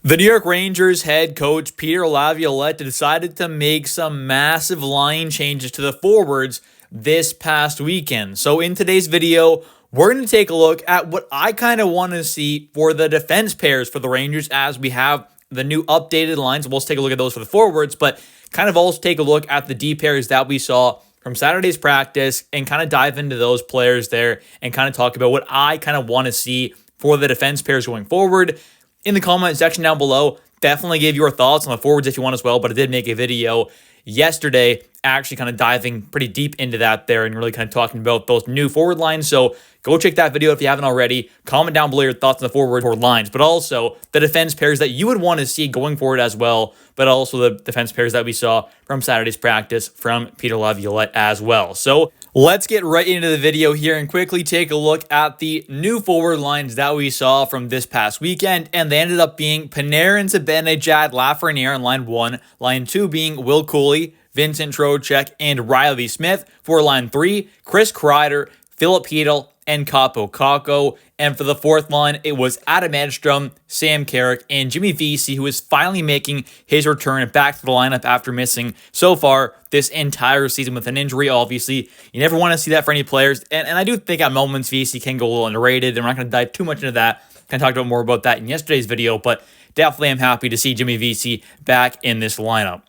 The New York Rangers head coach Peter Laviolette decided to make some massive line changes to the forwards this past weekend. So in today's video, we're going to take a look at what I kind of want to see for the defense pairs for the Rangers as we have the new updated lines. We'll take a look at those for the forwards, but kind of also take a look at the D pairs that we saw from Saturday's practice and kind of dive into those players there and kind of talk about what I kind of want to see for the defense pairs going forward. In the comment section down below, definitely give your thoughts on the forwards if you want as well, but I did make a video yesterday actually kind of diving pretty deep into that there and really kind of talking about those new forward lines. So go check that video if you haven't already. Comment down below your thoughts on the forward lines, but also the defense pairs that you would want to see going forward as well, but also the defense pairs that we saw from Saturday's practice from Peter Laviolette as well. So let's get right into the video here and quickly take a look at the new forward lines that we saw from this past weekend, and they ended up being Panarin, Zibanejad, Lafreniere on line 1, line 2 being Will Cooley, Vincent Trocheck, and Riley Smith. For line 3, Chris Kreider, Philip Hedl, and Kaapo Kakko. And for the fourth line, it was Adam Edstrom, Sam Carrick, and Jimmy Vesey, who is finally making his return back to the lineup after missing so far this entire season with an injury. Obviously, you never want to see that for any players. And I do think at moments Vesey can go a little underrated. And we're not going to dive too much into that. Kind of talked about more about that in yesterday's video, but definitely I'm happy to see Jimmy Vesey back in this lineup.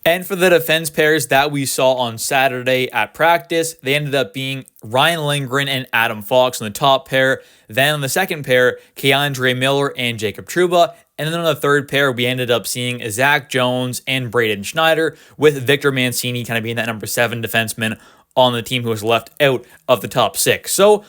And for the defense pairs that we saw on Saturday at practice, they ended up being Ryan Lindgren and Adam Fox on the top pair. Then on the second pair, K'Andre Miller and Jacob Trouba. And then on the third pair, we ended up seeing Zack Jones and Braden Schneider, with Victor Mancini kind of being that number 7 defenseman on the team who was left out of the top 6. So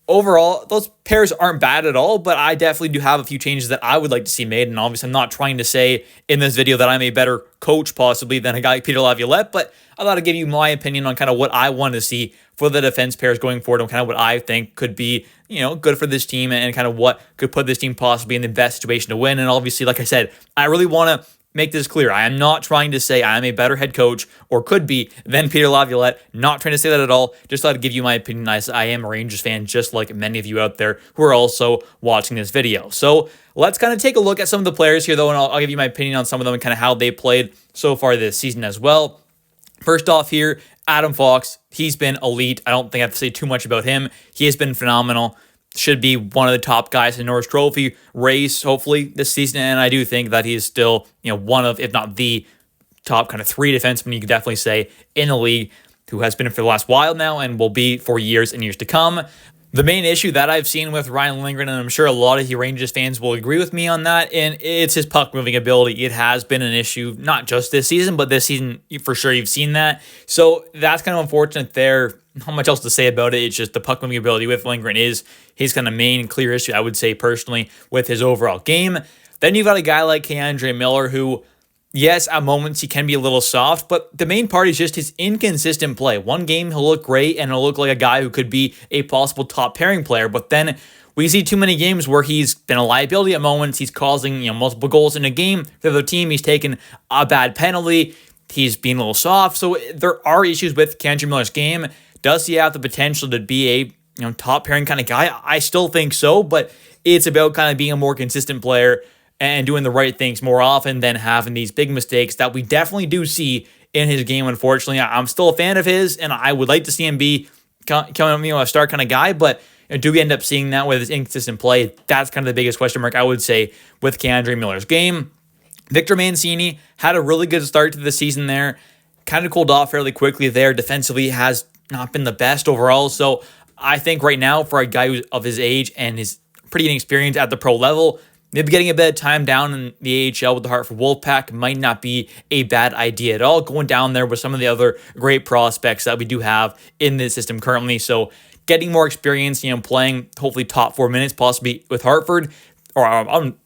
overall, those pairs aren't bad at all, but I definitely do have a few changes that I would like to see made. And obviously, I'm not trying to say in this video that I'm a better coach possibly than a guy like Peter Laviolette, but I thought I'd give you my opinion on kind of what I want to see for the defense pairs going forward and kind of what I think could be, good for this team and kind of what could put this team possibly in the best situation to win. And obviously, like I said, I really want to make this clear. I am not trying to say I am a better head coach or could be than Peter Laviolette. Not trying to say that at all. Just thought I'd give you my opinion. I am a Rangers fan, just like many of you out there who are also watching this video. So let's kind of take a look at some of the players here, though, and I'll give you my opinion on some of them and kind of how they played so far this season as well. First off here, Adam Fox. He's been elite. I don't think I have to say too much about him. He has been phenomenal. Should be one of the top guys in the Norris Trophy race, hopefully, this season. And I do think that he is still, one of, if not the top kind of 3 defensemen, you could definitely say, in the league, who has been for the last while now and will be for years and years to come. The main issue that I've seen with Ryan Lindgren, and I'm sure a lot of you Rangers fans will agree with me on that, and it's his puck-moving ability. It has been an issue, not just this season, but this season, for sure, you've seen that. So that's kind of unfortunate there. Not much else to say about it. It's just the puck-moving ability with Lindgren is his kind of main clear issue, I would say, personally, with his overall game. Then you've got a guy like K'Andre Miller who, yes, at moments he can be a little soft, but the main part is just his inconsistent play. One game he'll look great and he'll look like a guy who could be a possible top pairing player, but then we see too many games where he's been a liability at moments. He's causing multiple goals in a game for the team. He's taken a bad penalty. He's being a little soft. So there are issues with K'Andre Miller's game. Does he have the potential to be a top pairing kind of guy? I still think so, but it's about kind of being a more consistent player and doing the right things more often than having these big mistakes that we definitely do see in his game. Unfortunately, I'm still a fan of his, and I would like to see him be a star kind of guy, but do we end up seeing that with his inconsistent play? That's kind of the biggest question mark, I would say, with K'Andre Miller's game. Victor Mancini had a really good start to the season there. Kind of cooled off fairly quickly there. Defensively has not been the best overall, so I think right now for a guy who's of his age and is pretty inexperienced at the pro level, maybe getting a bit of time down in the AHL with the Hartford Wolfpack might not be a bad idea at all. Going down there with some of the other great prospects that we do have in this system currently. So getting more experience, playing hopefully top 4 minutes, possibly with Hartford, or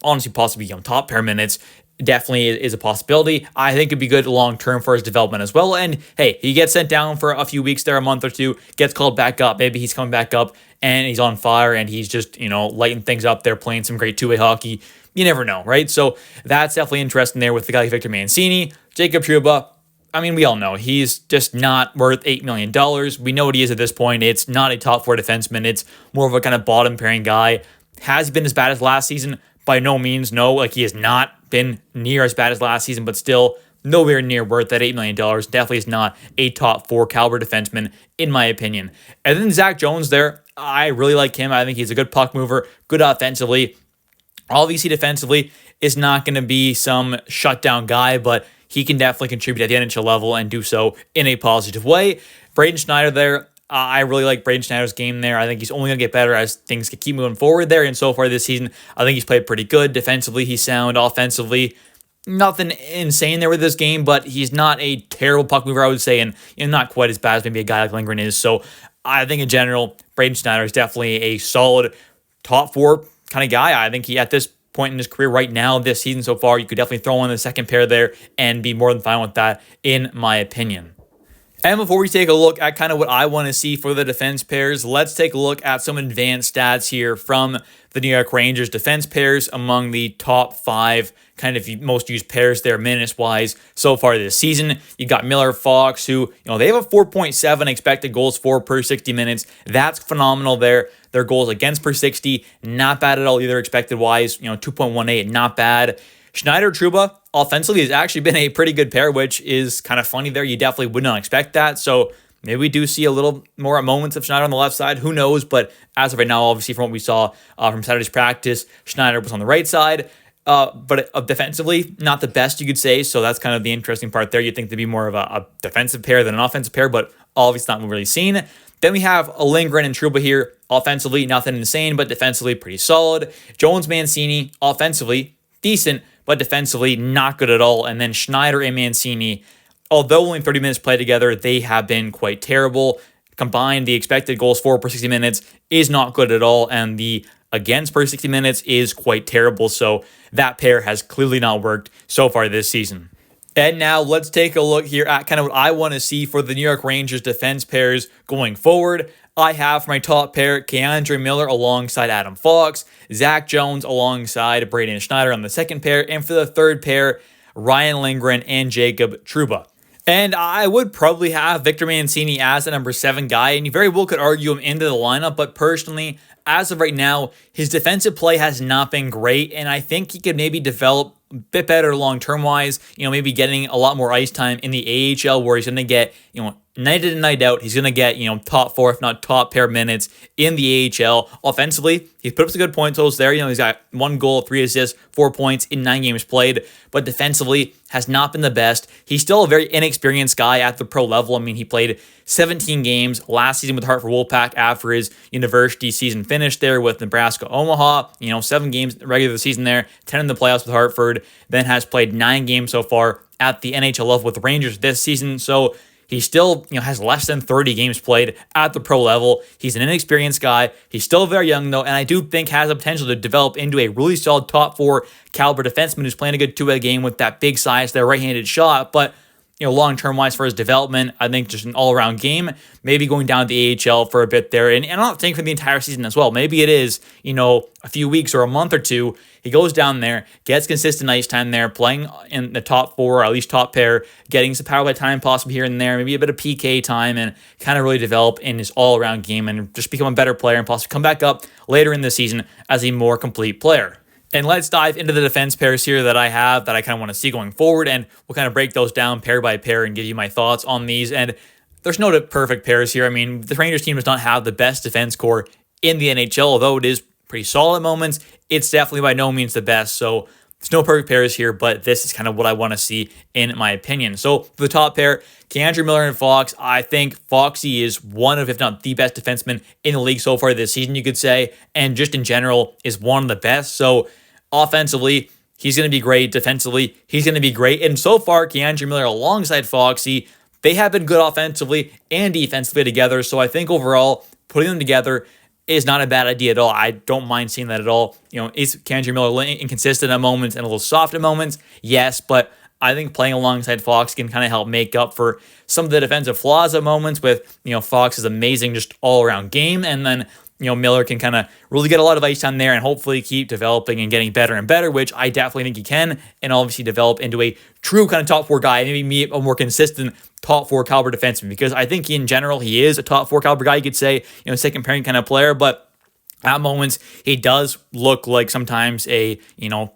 honestly possibly top pair minutes, definitely is a possibility. I think it'd be good long-term for his development as well. And hey, he gets sent down for a few weeks there, a month or two, gets called back up. Maybe he's coming back up and he's on fire and he's just, lighting things up there, playing some great two-way hockey. You never know, right? So that's definitely interesting there with the guy like Victor Mancini. Jacob Trouba, we all know he's just not worth $8 million. We know what he is at this point. It's not a top 4 defenseman. It's more of a kind of bottom pairing guy. Has he been as bad as last season? By no means, no. He is not. been near as bad as last season, but still nowhere near worth that $8 million. Definitely is not a top 4 caliber defenseman, in my opinion. And then Zack Jones there, I really like him. I think he's a good puck mover, good offensively. Obviously, defensively is not going to be some shutdown guy, but he can definitely contribute at the NHL level and do so in a positive way. Braden Schneider there, I really like Braden Schneider's game there. I think he's only going to get better as things keep moving forward there. And so far this season, I think he's played pretty good. Defensively, he's sound. Offensively, nothing insane there with this game, but he's not a terrible puck mover, I would say, and not quite as bad as maybe a guy like Lindgren is. So I think in general, Braden Schneider is definitely a solid top 4 kind of guy. I think he, at this point in his career right now, this season so far, you could definitely throw in the second pair there and be more than fine with that, in my opinion. And before we take a look at kind of what I want to see for the defense pairs, let's take a look at some advanced stats here from the New York Rangers defense pairs among the top 5 kind of most used pairs there minutes-wise so far this season. You got Miller, Fox, who, they have a 4.7 expected goals for per 60 minutes. That's phenomenal there. Their goals against per 60, not bad at all either expected-wise. 2.18, not bad. Schneider Trouba offensively has actually been a pretty good pair, which is kind of funny there. You definitely would not expect that. So maybe we do see a little more moments of Schneider on the left side. Who knows? But as of right now, obviously from what we saw from Saturday's practice, Schneider was on the right side. But defensively, not the best, you could say. So that's kind of the interesting part there. You'd think to be more of a defensive pair than an offensive pair, but obviously not really seen. Then we have Lindgren and Trouba here. Offensively, nothing insane, but defensively pretty solid. Jones, Mancini, offensively decent, but defensively not good at all. And then Schneider and Mancini, although only 30 minutes played together, they have been quite terrible. Combined, the expected goals for per 60 minutes is not good at all, and the against per 60 minutes is quite terrible. So that pair has clearly not worked so far this season. And now let's take a look here at kind of what I want to see for the New York Rangers defense pairs going forward. I have for my top pair, K'Andre Miller alongside Adam Fox, Zack Jones alongside Braden Schneider on the second pair, and for the third pair, Ryan Lindgren and Jacob Trouba. And I would probably have Victor Mancini as the number 7 guy, and you very well could argue him into the lineup, but personally, as of right now, his defensive play has not been great, and I think he could maybe develop a bit better long-term wise, maybe getting a lot more ice time in the AHL where he's going to get, night in and night out, he's going to get, top 4, if not top pair minutes in the AHL. Offensively, he's put up some good point totals there. He's got 1 goal, 3 assists, 4 points in 9 games played, but defensively has not been the best. He's still a very inexperienced guy at the pro level. I mean, he played 17 games last season with Hartford Wolfpack after his university season finished there with Nebraska Omaha. 7 games regular season there, 10 in the playoffs with Hartford, then has played 9 games so far at the NHL level with the Rangers this season. So he still, has less than 30 games played at the pro level. He's an inexperienced guy. He's still very young, though, and I do think has the potential to develop into a really solid top 4 caliber defenseman who's playing a good two-way game with that big size, that right-handed shot. But long-term wise for his development, I think just an all-around game, maybe going down to the AHL for a bit there. And I'm not saying for the entire season as well. Maybe it is, a few weeks or a month or two. He goes down there, gets consistent ice time there, playing in the top 4, or at least top pair, getting some power play time possibly here and there, maybe a bit of PK time, and kind of really develop in his all-around game and just become a better player and possibly come back up later in the season as a more complete player. And let's dive into the defense pairs here that I have that I kind of want to see going forward, and we'll kind of break those down pair by pair and give you my thoughts on these. And there's no perfect pairs here. I mean, the Rangers team does not have the best defense core in the NHL, although it is pretty solid at moments. It's definitely by no means the best, so there's no perfect pairs here, but this is kind of what I want to see in my opinion. So for the top pair, K'Andre Miller and Fox, I think Foxy is one of, if not the best defenseman in the league so far this season, you could say, and just in general is one of the best. So offensively, he's going to be great. Defensively, he's going to be great. And so far, K'Andre Miller alongside Foxy, they have been good offensively and defensively together. So I think overall, putting them together is not a bad idea at all. I don't mind seeing that at all. Is K'Andre Miller inconsistent at moments and a little soft at moments? Yes, but I think playing alongside Fox can kind of help make up for some of the defensive flaws at moments with, Fox's amazing just all-around game, and then Miller can kind of really get a lot of ice time there and hopefully keep developing and getting better and better, which I definitely think he can, and obviously develop into a true kind of top 4 guy, maybe be a more consistent top 4 caliber defenseman, because I think in general he is a top 4 caliber guy, you could say, second pairing kind of player, but At moments, he does look like sometimes a,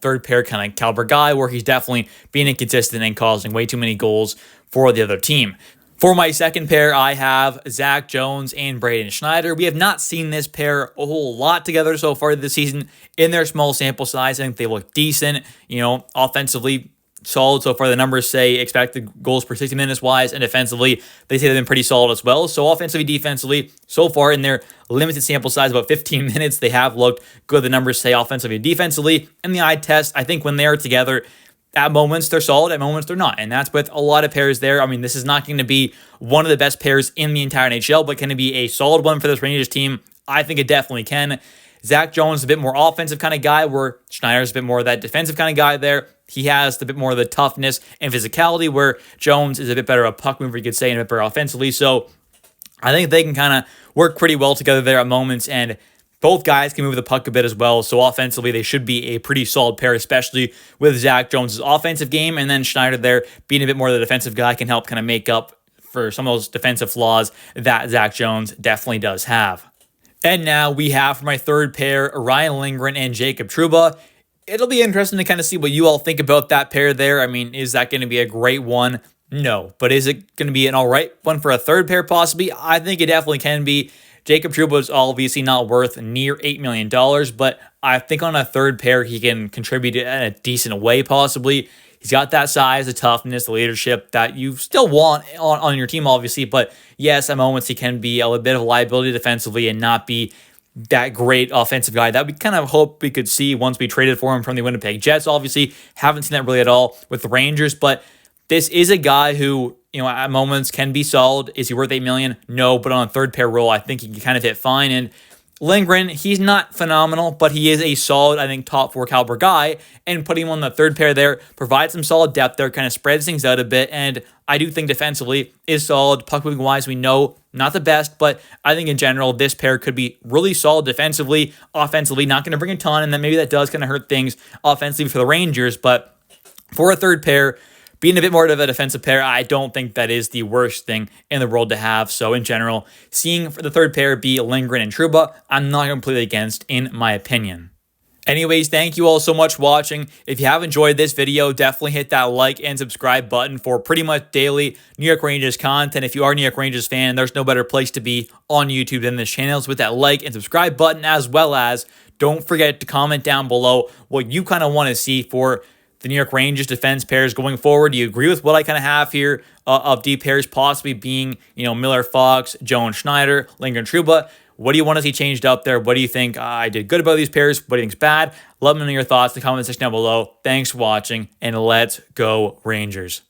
third pair kind of caliber guy where he's definitely being inconsistent and causing way too many goals for the other team. For my second pair, I have Zack Jones and Braden Schneider. We have not seen this pair a whole lot together so far this season in their small sample size. I think they look decent, offensively solid so far. The numbers say expected goals per 60 minutes wise, and defensively, they say they've been pretty solid as well. So offensively, defensively, so far in their limited sample size, about 15 minutes, they have looked good. The numbers say offensively and defensively. In the eye test, I think when they're together, at moments they're solid, at moments they're not. And that's with a lot of pairs there. I mean, this is not going to be one of the best pairs in the entire NHL, but can it be a solid one for this Rangers team? I think it definitely can. Zack Jones is a bit more offensive kind of guy, where Schneider's a bit more of that defensive kind of guy there. He has a bit more of the toughness and physicality, where Jones is a bit better a puck mover, you could say, and a bit better offensively. So I think they can kind of work pretty well together there at moments, and both guys can move the puck a bit as well. So offensively, they should be a pretty solid pair, especially with Zack Jones' offensive game. And then Schneider there being a bit more of the defensive guy can help kind of make up for some of those defensive flaws that Zack Jones definitely does have. And now we have for my third pair, Ryan Lindgren and Jacob Trouba. It'll be interesting to kind of see what you all think about that pair there. I mean, is that going to be a great one? No. But is it going to be an all right one for a third pair possibly? I think it definitely can be. Jacob Trouba is obviously not worth near $8 million, but I think on a third pair, he can contribute in a decent way possibly. He's got that size, the toughness, the leadership that you still want on your team, obviously. But yes, at moments he can be a little bit of a liability defensively and not be that great offensive guy that we kind of hope we could see once we traded for him from the Winnipeg Jets. Obviously, haven't seen that really at all with the Rangers, but this is a guy who, at moments can be solid. Is he worth $8 million? No, but on a third pair role, I think he can kind of hit fine. And Lindgren, he's not phenomenal, but he is a solid, I think, top 4 caliber guy. And putting him on the third pair there provides some solid depth there, kind of spreads things out a bit. And I do think defensively is solid. Puck moving wise, we know not the best, but I think in general, this pair could be really solid defensively. Offensively, not going to bring a ton, and then maybe that does kind of hurt things offensively for the Rangers. But for a third pair, being a bit more of a defensive pair, I don't think that is the worst thing in the world to have. So in general, seeing for the third pair be Lindgren and Trouba, I'm not completely against, in my opinion. Anyways, thank you all so much for watching. If you have enjoyed this video, definitely hit that like and subscribe button for pretty much daily New York Rangers content. If you are a New York Rangers fan, there's no better place to be on YouTube than this channel. So with that like and subscribe button, as well as don't forget to comment down below what you kind of want to see for the New York Rangers defense pairs going forward. Do you agree with what I kind of have here of D pairs possibly being, Miller, Fox, Jones, Schneider, Lindgren, Trouba? What do you want to see changed up there? What do you think I did good about these pairs? What do you think's bad? Let me know your thoughts in the comment section down below. Thanks for watching, and let's go Rangers.